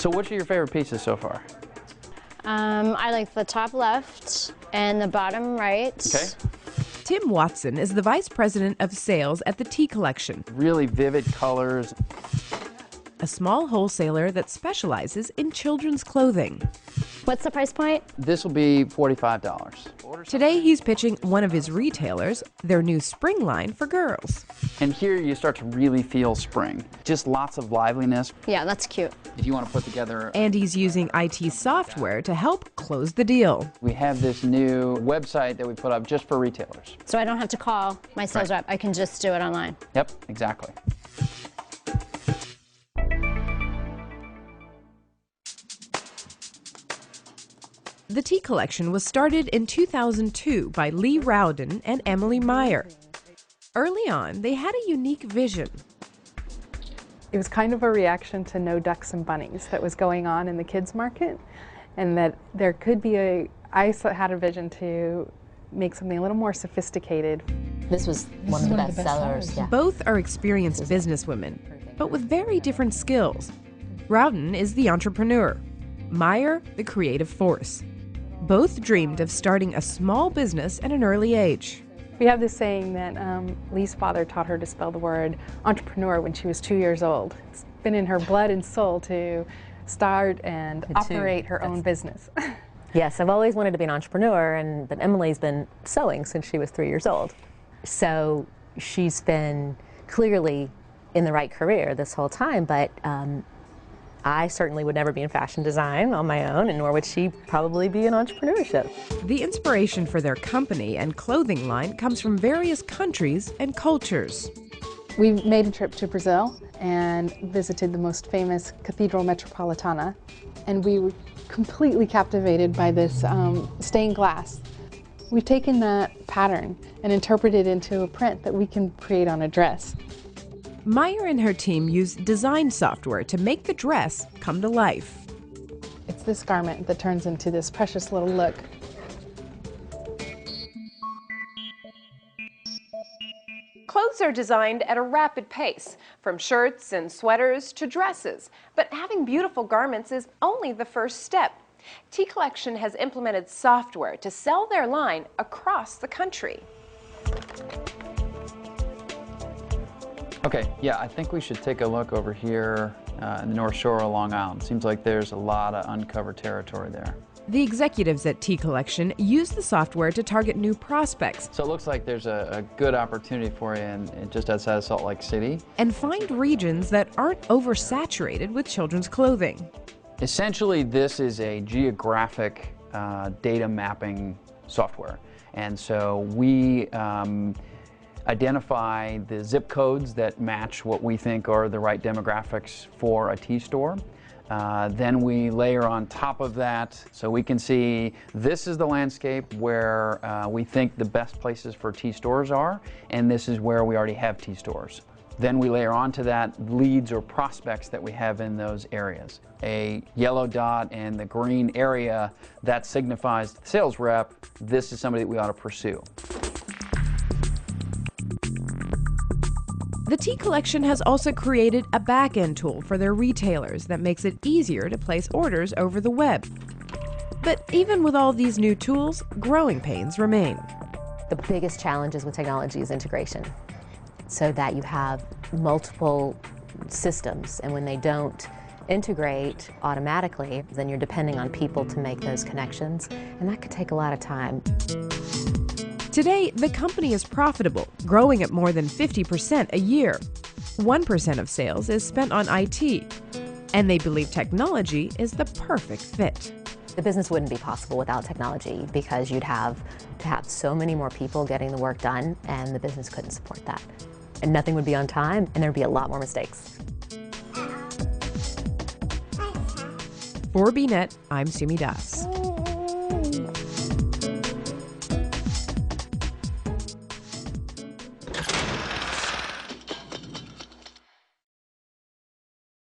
So which are your favorite pieces so far? I like the top left and the bottom right. Okay. Tim Watson is the Vice President of Sales at the Tea Collection, Really vivid colors. a small wholesaler that specializes in children's clothing. What's the price point? This will be $45. Today, he's pitching one of his retailers their new spring line for girls. And here you start to really feel spring. Just lots of liveliness. Yeah, that's cute. If you want to put together... And he's using IT software to help close the deal. We have this new website that we put up just for retailers. So I don't have to call my sales rep. I can just do it online. Yep, exactly. The Tea Collection was started in 2002 by Lee Rowden and Emily Meyer. Early on, they had a unique vision. It was kind of a reaction to No Ducks and Bunnies that was going on in the kids market, and that there could be I had a vision to make something a little more sophisticated. This was one of the best sellers. Yeah. Both are experienced businesswomen, but with very different skills. Rowden is the entrepreneur, Meyer the creative force. Both dreamed of starting a small business at an early age. We have this saying that Lee's father taught her to spell the word entrepreneur when she was 2 years old. It's been in her blood and soul to start and operate her own business. Yes, I've always wanted to be an entrepreneur, but Emily's been sewing since she was 3 years old. So she's been clearly in the right career this whole time, but I certainly would never be in fashion design on my own, and nor would she probably be in entrepreneurship. The inspiration for their company and clothing line comes from various countries and cultures. We made a trip to Brazil and visited the most famous Cathedral Metropolitana, and we were completely captivated by this stained glass. We've taken that pattern and interpreted it into a print that we can create on a dress. Meyer and her team use design software to make the dress come to life. It's this garment that turns into this precious little look. Clothes are designed at a rapid pace, from shirts and sweaters to dresses. But having beautiful garments is only the first step. Tea Collection has implemented software to sell their line across the country. Okay, yeah, I think we should take a look over here in the North Shore of Long Island. Seems like there's a lot of uncovered territory there. The executives at Tea Collection use the software to target new prospects. So it looks like there's a good opportunity for you in just outside of Salt Lake City. And find regions that aren't oversaturated with children's clothing. Essentially, this is a geographic data mapping software. And so we identify the zip codes that match what we think are the right demographics for a tea store. Then we layer on top of that so we can see this is the landscape where we think the best places for tea stores are, and this is where we already have tea stores. Then we layer onto that leads or prospects that we have in those areas. A yellow dot and the green area, that signifies the sales rep, this is somebody that we ought to pursue. The Tea Collection has also created a back-end tool for their retailers that makes it easier to place orders over the web. But even with all these new tools, growing pains remain. The biggest challenges with technology is integration, so that you have multiple systems, and when they don't integrate automatically, then you're depending on people to make those connections, and that could take a lot of time. Today, the company is profitable, growing at more than 50% a year. 1% of sales is spent on IT, and they believe technology is the perfect fit. The business wouldn't be possible without technology, because you'd have to have so many more people getting the work done, and the business couldn't support that. And nothing would be on time, and there'd be a lot more mistakes. For BNet, I'm Sumi Das.